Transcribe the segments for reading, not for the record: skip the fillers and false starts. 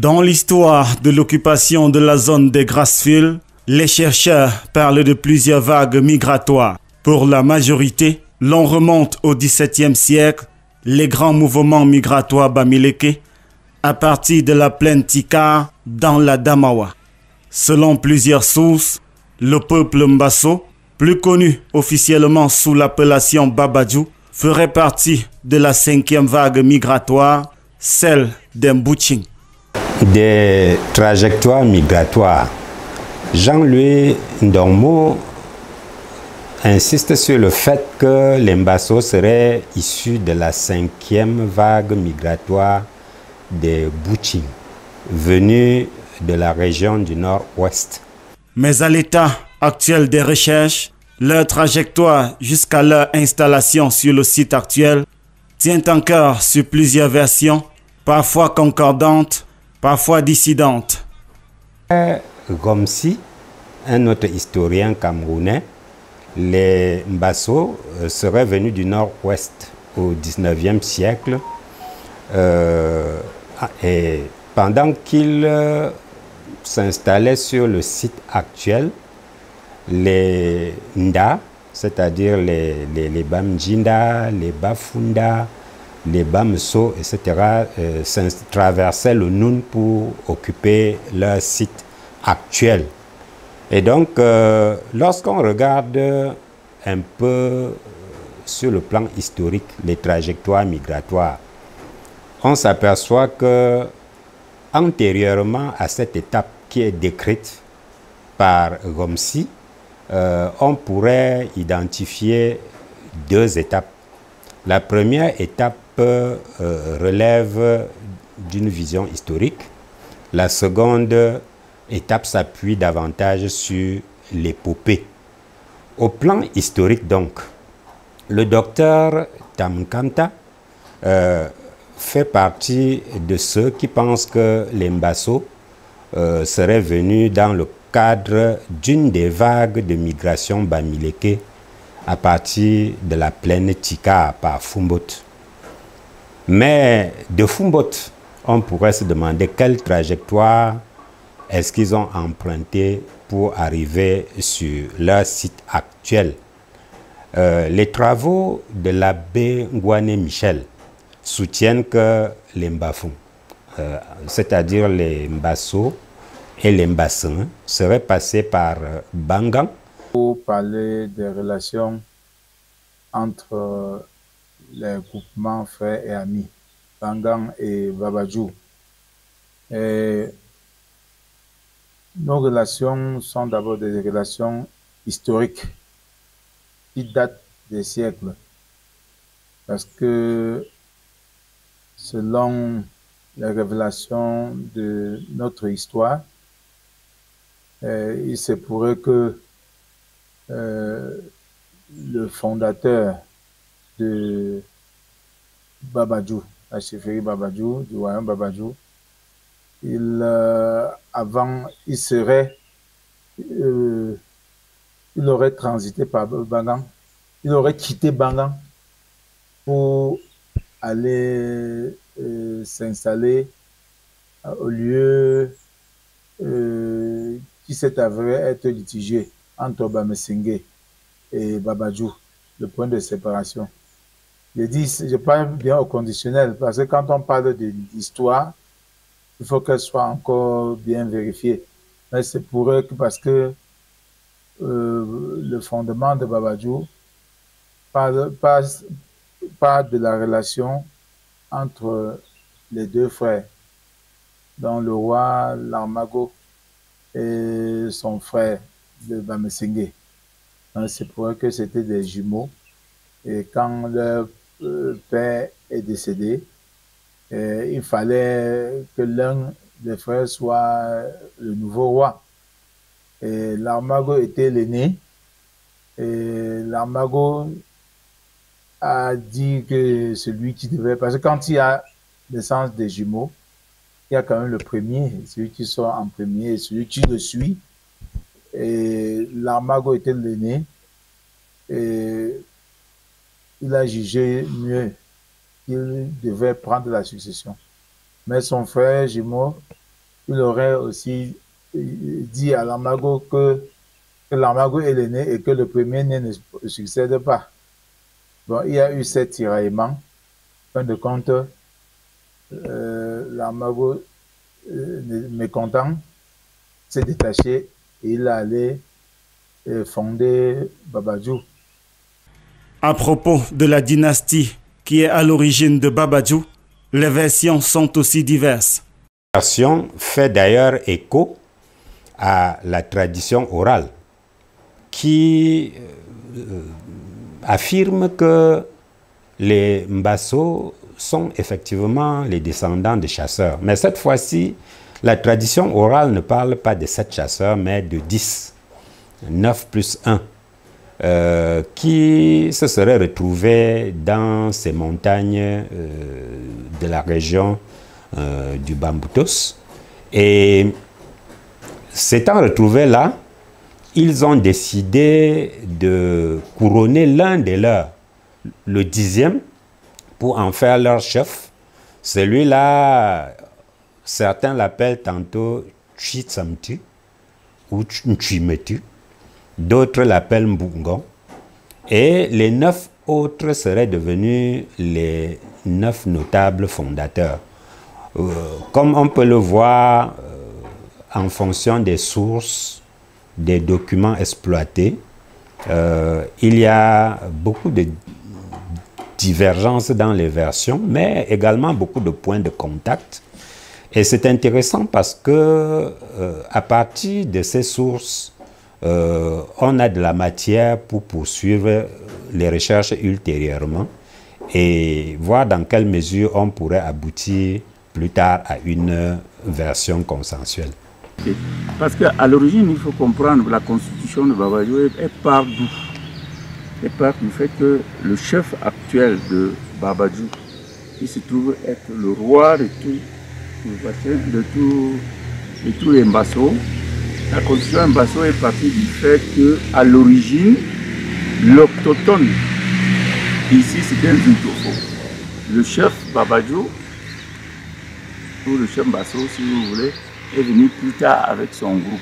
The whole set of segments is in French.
Dans l'histoire de l'occupation de la zone des Grassfields, les chercheurs parlent de plusieurs vagues migratoires. Pour la majorité, l'on remonte au XVIIe siècle, les grands mouvements migratoires bamileke à partir de la plaine Tikar dans la Damawa. Selon plusieurs sources, le peuple Mbasso, plus connu officiellement sous l'appellation Babadjou, ferait partie de la 5e vague migratoire, celle des Mbouching. Des trajectoires migratoires. Jean-Louis Ndormo insiste sur le fait que les Mbasso seraient issus de la 5e vague migratoire des Mbouching, venus de la région du nord-ouest. Mais à l'état actuel des recherches, leur trajectoire jusqu'à leur installation sur le site actuel tient encore sur plusieurs versions, parfois concordantes, parfois dissidentes. Gomsi, un autre historien camerounais, les Mbasso seraient venus du nord-ouest au XIXe siècle et pendant qu'ils s'installaient sur le site actuel, les Nda, c'est-à-dire les Bamjinda, les Bafunda, les Bamso, etc., traversaient le Noun pour occuper leur site actuel. Et donc, lorsqu'on regarde un peu sur le plan historique les trajectoires migratoires, on s'aperçoit que antérieurement à cette étape qui est décrite par Gomsi, on pourrait identifier 2 étapes. La première étape relève d'une vision historique. La seconde étape s'appuie davantage sur l'épopée. Au plan historique donc, le docteur Tamkanta fait partie de ceux qui pensent que les Mbasso seraient venus dans le cadre d'une des vagues de migration bamileke à partir de la plaine Tika par Foumbot. Mais de Foumbot, on pourrait se demander quelle trajectoire est-ce qu'ils ont emprunté pour arriver sur leur site actuel. Les travaux de l'abbé Ngouane Michel soutiennent que les Mbafou, c'est-à-dire les Mbasso et les Mbassins, seraient passés par Bangan. Pour parler des relations entre les groupements frères et amis, Bangan et Babadjou. Et nos relations sont d'abord des relations historiques qui datent des siècles. Parce que selon les révélations de notre histoire, il se pourrait que le fondateur de Babadjou, la chefferie Babadjou, du royaume Babadjou, il aurait transité par Bangan, il aurait quitté Bangan pour aller s'installer au lieu qui s'est avéré être litigé entre Bamesenge et Babadjou, le point de séparation. Je parle bien au conditionnel, parce que quand on parle de l'histoire, il faut qu'elle soit encore bien vérifiée. Mais c'est pour eux parce que le fondement de Babadjou parle de la relation entre les 2 frères, dont le roi Larmago et son frère de Bamesenge. C'est pour eux que c'était des jumeaux. Et quand leur père est décédé, il fallait que l'un des frères soit le nouveau roi. Et Larmago était l'aîné. Et Larmago a dit que celui qui devait... Parce que quand il y a naissance des jumeaux, il y a quand même le premier, celui qui sort en premier et celui qui le suit. Et Larmago était l'aîné. Et il a jugé mieux qu'il devait prendre la succession. Mais son frère jumeau il aurait aussi dit à Lamago que Lamago est l'aîné et que le premier-né ne succède pas. Bon, il y a eu cet tiraillement. En fin de compte, Lamago, mécontent, s'est détaché et il est allé fonder Babadjou. À propos de la dynastie qui est à l'origine de Babadjou, les versions sont aussi diverses. La version fait d'ailleurs écho à la tradition orale qui affirme que les Mbasso sont effectivement les descendants de chasseurs. Mais cette fois-ci, la tradition orale ne parle pas de 7 chasseurs, mais de 10, 9 plus 1, qui se seraient retrouvés dans ces montagnes de la région du Bamboutos. Et s'étant retrouvés là, ils ont décidé de couronner l'un des leurs, le 10e, pour en faire leur chef. Celui-là, certains l'appellent tantôt Chitsamtu ou Nchimetu, d'autres l'appellent Mbungon. Et les 9 autres seraient devenus les 9 notables fondateurs. Comme on peut le voir en fonction des sources, des documents exploités, il y a beaucoup de divergences dans les versions, mais également beaucoup de points de contact. Et c'est intéressant parce que à partir de ces sources, on a de la matière pour poursuivre les recherches ultérieurement et voir dans quelle mesure on pourrait aboutir plus tard à une version consensuelle. Parce qu'à l'origine, il faut comprendre que la constitution de Babadjou est part d'où? Elle part du fait que le chef actuel de Babadjou, qui se trouve être le roi de tous les Mbasso, la constitution Mbasso est partie du fait qu'à l'origine, l'autochtone, ici c'était un Zintofo. Le chef Babadjou, ou le chef Mbasso si vous voulez, est venu plus tard avec son groupe.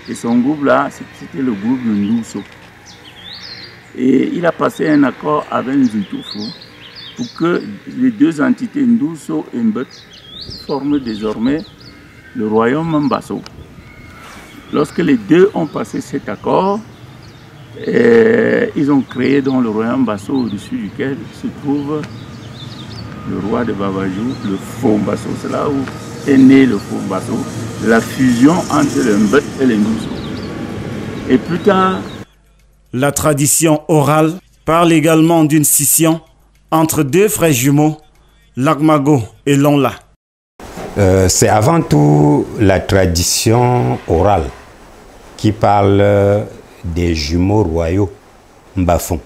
Et son groupe là, c'était le groupe de Ndousso. Et il a passé un accord avec Nzultoufou pour que les deux entités Ndousso et Mbet forment désormais le royaume Mbasso. Lorsque les deux ont passé cet accord, ils ont créé donc le royaume Mbasso au-dessus duquel se trouve le roi de Babadjou, le faux Mbasso. C'est là où est né le faux Mbasso, la fusion entre le Mbet et les Ndousso. Et plus tard, la tradition orale parle également d'une scission entre deux frères jumeaux, Lagmago et Lonla. C'est avant tout la tradition orale qui parle des jumeaux royaux Mbafon.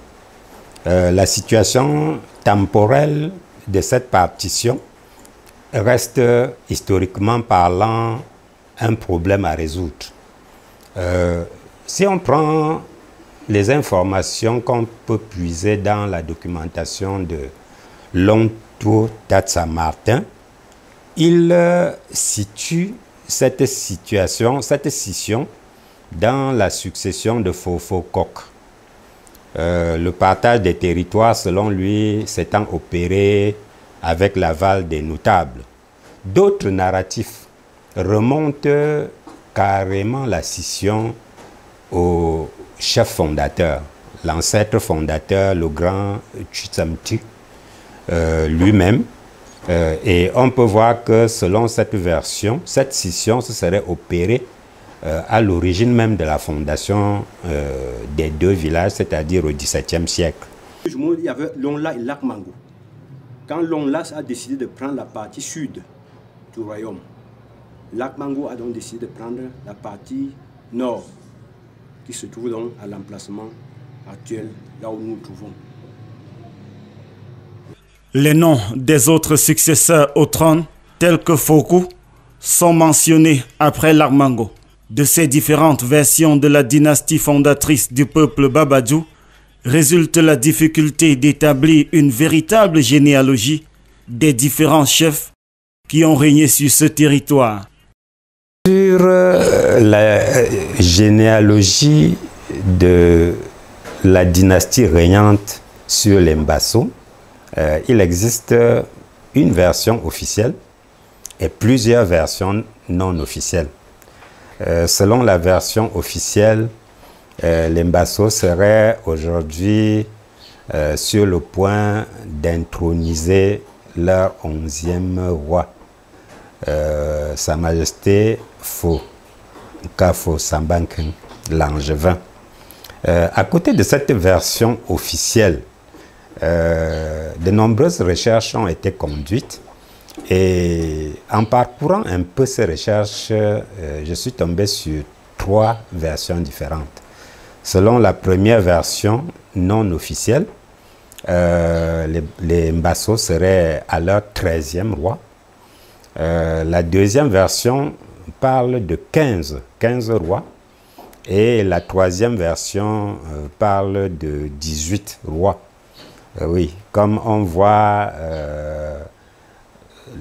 La situation temporelle de cette partition reste historiquement parlant un problème à résoudre. Si on prend les informations qu'on peut puiser dans la documentation de Longtuo Tatsa Martin, il situe cette scission dans la succession de Fofo Kok. Le partage des territoires, selon lui, s'étant opéré avec l'aval des notables. D'autres narratifs remontent carrément la scission au chef fondateur, l'ancêtre fondateur, le grand Chitsamtu lui-même. Et on peut voir que selon cette version, cette scission se serait opérée à l'origine même de la fondation des deux villages, c'est-à-dire au XVIIe siècle. Il y avait Lonla et Lagmago. Quand Lonla a décidé de prendre la partie sud du royaume, Lagmago a donc décidé de prendre la partie nord, qui se trouve donc à l'emplacement actuel, là où nous nous trouvons. Les noms des autres successeurs au trône, tels que Fokou, sont mentionnés après Lagmago. De ces différentes versions de la dynastie fondatrice du peuple Babadjou, résulte la difficulté d'établir une véritable généalogie des différents chefs qui ont régné sur ce territoire. Sur la généalogie de la dynastie régnante sur les Mbasso, il existe une version officielle et plusieurs versions non officielles. Selon la version officielle, les Mbasso seraient aujourd'hui sur le point d'introniser leur 11e roi, Sa Majesté Fo Kafo Sambanken Langevin. À côté de cette version officielle, de nombreuses recherches ont été conduites et en parcourant un peu ces recherches, je suis tombé sur 3 versions différentes. Selon la première version non officielle, les Mbasso seraient à leur 13e roi. La deuxième version parle de 15 rois et la troisième version parle de 18 rois. Oui, comme on voit,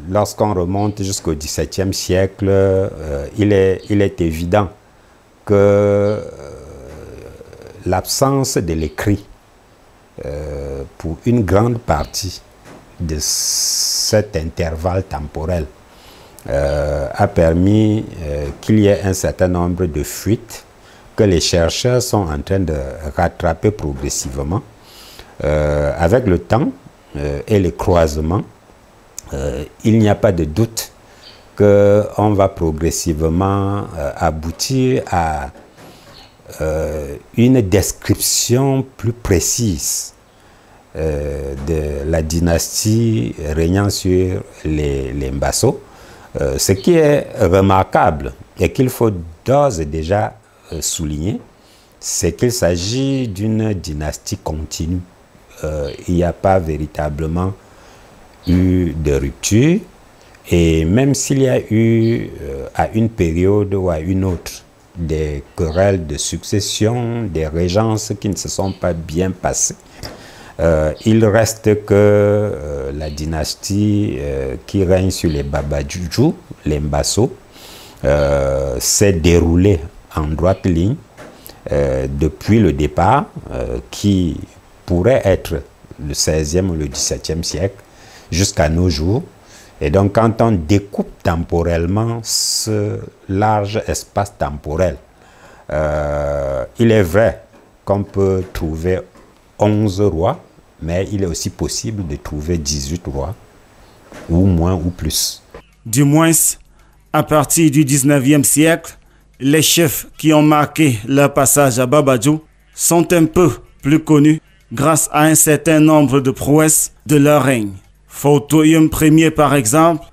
lorsqu'on remonte jusqu'au XVIIe siècle, il est évident que l'absence de l'écrit pour une grande partie de cet intervalle temporel a permis qu'il y ait un certain nombre de fuites que les chercheurs sont en train de rattraper progressivement. Avec le temps et les croisements, il n'y a pas de doute qu'on va progressivement aboutir à une description plus précise de la dynastie régnant sur les Mbasso. Ce qui est remarquable et qu'il faut d'ores et déjà souligner, c'est qu'il s'agit d'une dynastie continue. Il n'y a pas véritablement eu de rupture, et même s'il y a eu à une période ou à une autre des querelles de succession, des régences qui ne se sont pas bien passées, il reste que la dynastie qui règne sur les Babadjoujou, les Mbasso, s'est déroulée en droite ligne depuis le départ, qui pourrait être le 16e ou le 17e siècle, jusqu'à nos jours. Et donc, quand on découpe temporellement ce large espace temporel, il est vrai qu'on peut trouver 11 rois, mais il est aussi possible de trouver 18 rois, ou moins ou plus. Du moins, à partir du 19e siècle, les chefs qui ont marqué leur passage à Babadjou sont un peu plus connus grâce à un certain nombre de prouesses de leur règne. Fautoyum Ier, par exemple,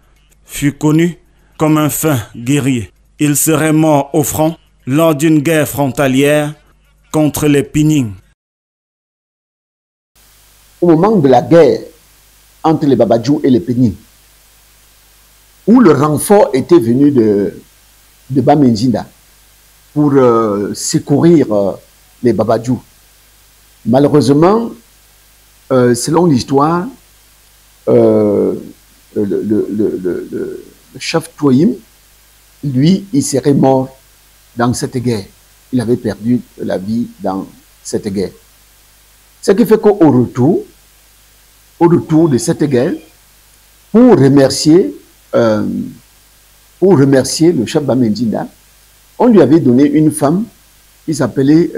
fut connu comme un fin guerrier. Il serait mort au front lors d'une guerre frontalière contre les Pinying. Au moment de la guerre entre les Babadjou et les Pinying, où le renfort était venu de Bamenzinda pour secourir les Babadjou. Malheureusement, selon l'histoire, le chef Toyim, lui, il serait mort dans cette guerre. Il avait perdu la vie dans cette guerre. Ce qui fait qu'au retour de cette guerre, pour remercier le chef Bamenzinda, on lui avait donné une femme qui s'appelait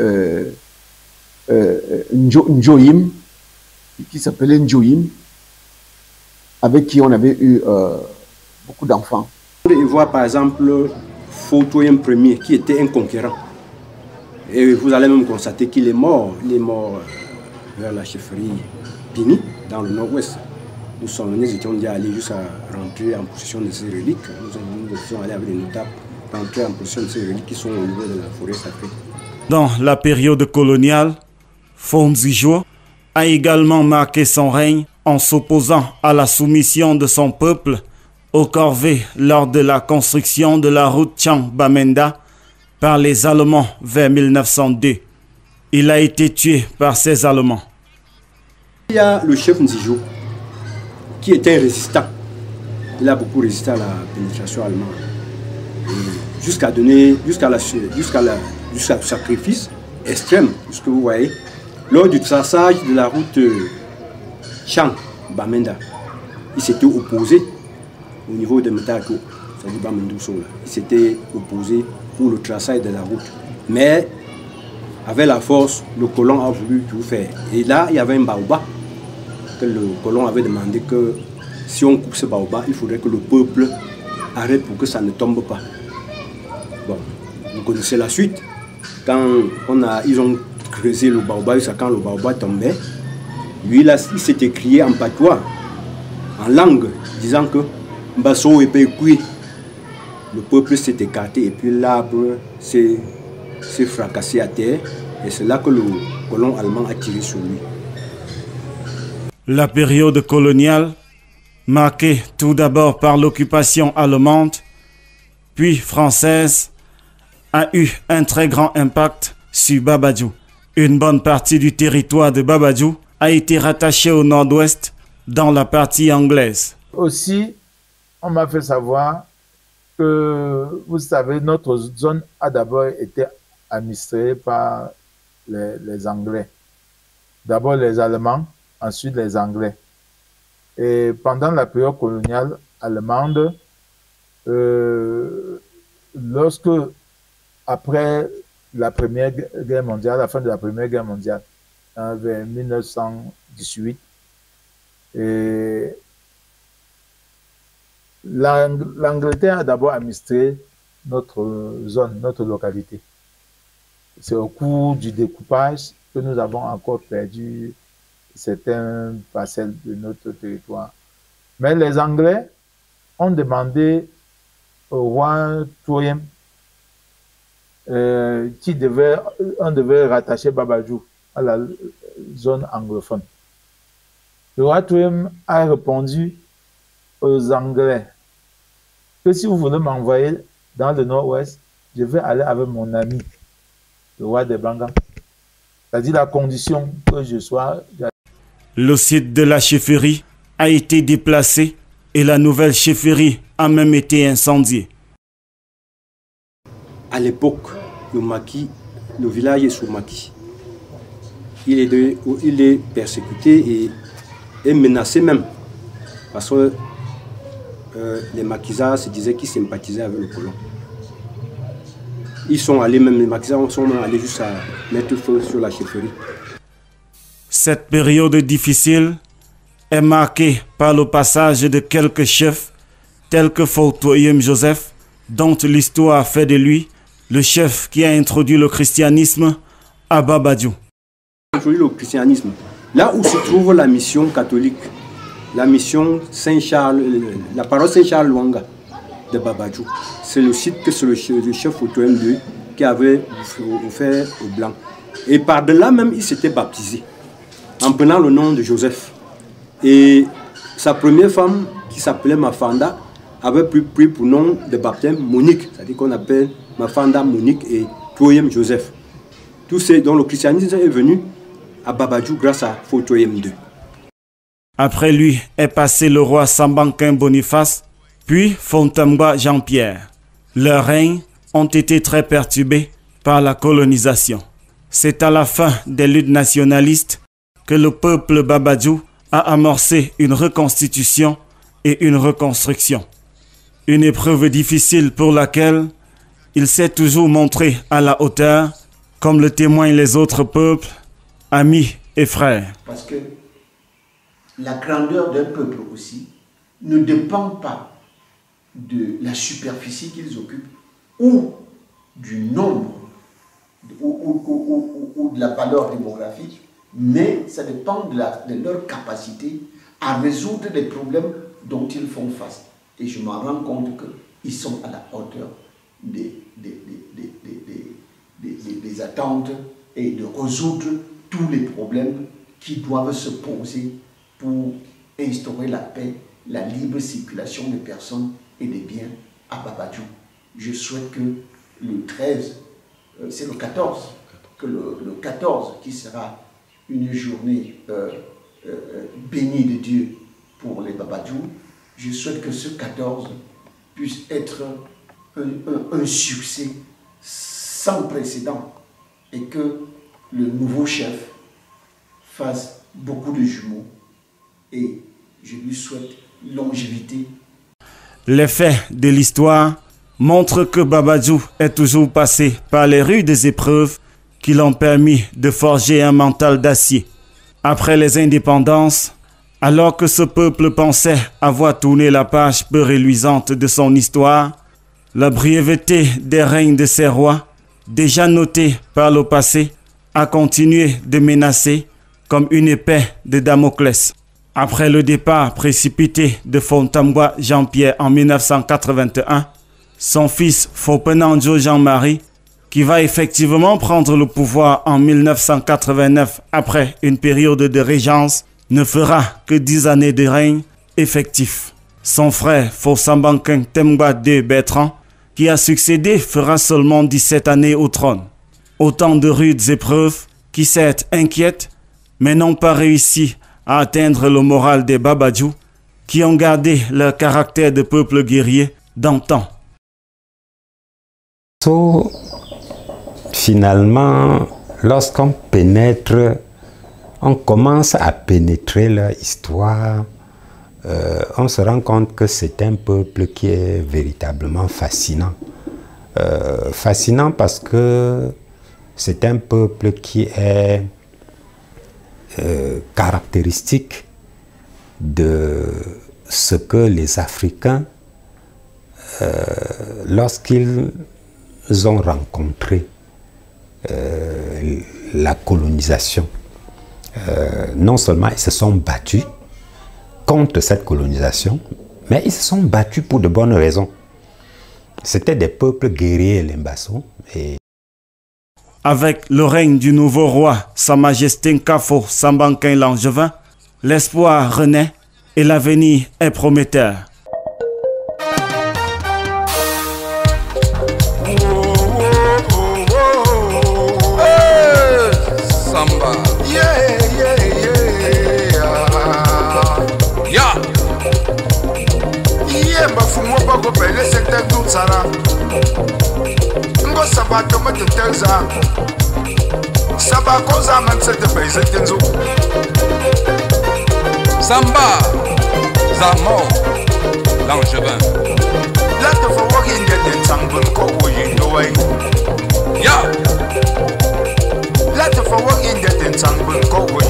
Njoyim, avec qui on avait eu beaucoup d'enfants. Il voit par exemple Fautoyum Ier, qui était un conquérant. Et vous allez même constater qu'il est mort. Il est mort vers la chefferie Pini, dans le nord-ouest. Nous étions déjà allés jusqu'à rentrer en possession de ces reliques. Nous sommes allés avec des notables rentrer en possession de ces reliques qui sont au niveau de la forêt sacrée. Dans la période coloniale, Fonzijo a également marqué son règne en s'opposant à la soumission de son peuple aux corvées lors de la construction de la route Chang-Bamenda par les Allemands vers 1902. Il a été tué par ces Allemands. Il y a le chef Nzijo qui était un résistant. Il a beaucoup résisté à la pénétration allemande. Et jusqu'à sacrifice extrême, puisque vous voyez, lors du traçage de la route Chang-Bamenda, il s'était opposé au niveau de Metako, c'est-à-dire Bamendouso, il s'était opposé pour le traçage de la route. Mais avec la force, le colon a voulu tout faire. Et là, il y avait un baobab que le colon avait demandé que si on coupe ce baobab, il faudrait que le peuple arrête pour que ça ne tombe pas. Bon, vous connaissez la suite. Quand ils ont creusé le baobab, quand le baobab tombait, lui, là, il s'était crié en patois, en langue, disant que Mbasso est cuit. Le peuple s'est écarté et puis l'arbre s'est fracassé à terre. Et c'est là que le colon allemand a tiré sur lui. La période coloniale, marquée tout d'abord par l'occupation allemande, puis française, a eu un très grand impact sur Babadjou. Une bonne partie du territoire de Babadjou a été rattachée au nord-ouest dans la partie anglaise. Aussi, on m'a fait savoir que, vous savez, notre zone a d'abord été administrée par les Anglais. D'abord les Allemands, ensuite les Anglais. Et pendant la période coloniale allemande, lorsque, après la Première Guerre mondiale, la fin de la Première Guerre mondiale, vers 1918, et l'Angleterre a d'abord administré notre zone, notre localité. C'est au cours du découpage que nous avons encore perdu certaines parcelles de notre territoire. Mais les Anglais ont demandé au roi Touriem on devait rattacher Babadjou à la zone anglophone. Le roi Touriem a répondu aux Anglais que si vous voulez m'envoyer dans le nord-ouest, je vais aller avec mon ami, le roi des Banga. C'est-à-dire la condition que je sois. Le site de la chefferie a été déplacé et la nouvelle chefferie a même été incendiée. À l'époque, le village est sous maquis. Il est persécuté et menacé même. Parce que les maquisards se disaient qu'ils sympathisaient avec le colon. Ils sont allés, même les maquisards sont allés jusqu'à mettre feu sur la chefferie. Cette période difficile est marquée par le passage de quelques chefs tels que Fautoyem Joseph, dont l'histoire fait de lui le chef qui a introduit le christianisme à Babadjou. Introduit le christianisme. Là où se trouve la mission catholique, la mission Saint-Charles, la paroisse Saint-Charles Luanga de Babadjou, c'est le site que c'est le chef Fautoyem II qui avait offert aux Blancs. Et par-delà même, il s'était baptisé en prenant le nom de Joseph. Et sa première femme, qui s'appelait Mafanda, avait pris pour nom de baptême Monique, c'est-à-dire qu'on appelle Mafanda Monique et Toyem Joseph. Tout ce dont le christianisme est venu à Babadjou grâce à Fautoyem II. Après lui est passé le roi Sambanquin Boniface, puis Fontamba Jean-Pierre. Leurs règnes ont été très perturbés par la colonisation. C'est à la fin des luttes nationalistes que le peuple Babadjou a amorcé une reconstitution et une reconstruction. Une épreuve difficile pour laquelle il s'est toujours montré à la hauteur, comme le témoignent les autres peuples, amis et frères. Parce que la grandeur d'un peuple aussi ne dépend pas de la superficie qu'ils occupent ou du nombre ou de la valeur démographique, mais ça dépend de leur capacité à résoudre les problèmes dont ils font face. Et je me rends compte qu'ils sont à la hauteur des attentes et de résoudre tous les problèmes qui doivent se poser pour instaurer la paix, la libre circulation des personnes et des biens à Babadjou. Je souhaite que le 13, c'est le 14, que le 14 qui sera une journée bénie de Dieu pour les Babadjou, je souhaite que ce 14 puisse être un succès sans précédent et que le nouveau chef fasse beaucoup de jumeaux et je lui souhaite longévité. Les faits de l'histoire montrent que Babadjou est toujours passé par les rudes épreuves qui l'ont permis de forger un mental d'acier. Après les indépendances, alors que ce peuple pensait avoir tourné la page peu reluisante de son histoire, la brièveté des règnes de ces rois, déjà notée par le passé, a continué de menacer comme une épée de Damoclès. Après le départ précipité de Fontambwa Jean-Pierre en 1981, son fils Fopenandjo Jean-Marie, qui va effectivement prendre le pouvoir en 1989 après une période de régence, ne fera que 10 années de règne effectif. Son frère Fosambankin Tembwa II Bertrand, qui a succédé, fera seulement 17 années au trône. Autant de rudes épreuves qui certes inquiètent, mais n'ont pas réussi à atteindre le moral des Babadjou, qui ont gardé leur caractère de peuple guerrier d'antan. Finalement, lorsqu'on pénètre, on commence à pénétrer leur histoire, on se rend compte que c'est un peuple qui est véritablement fascinant. Fascinant parce que c'est un peuple qui est caractéristique de ce que les Africains, lorsqu'ils ont rencontré la colonisation, non seulement ils se sont battus contre cette colonisation, mais ils se sont battus pour de bonnes raisons. C'était des peuples guerriers, les Mbasso. Avec le règne du nouveau roi, Sa Majesté Nkafo Sambankin Langevin, l'espoir renaît et l'avenir est prometteur. Samba, Zamo, Langevin. Let the forward in the Tangbun Koko in the way. Yeah. Let the forward in the Tangbun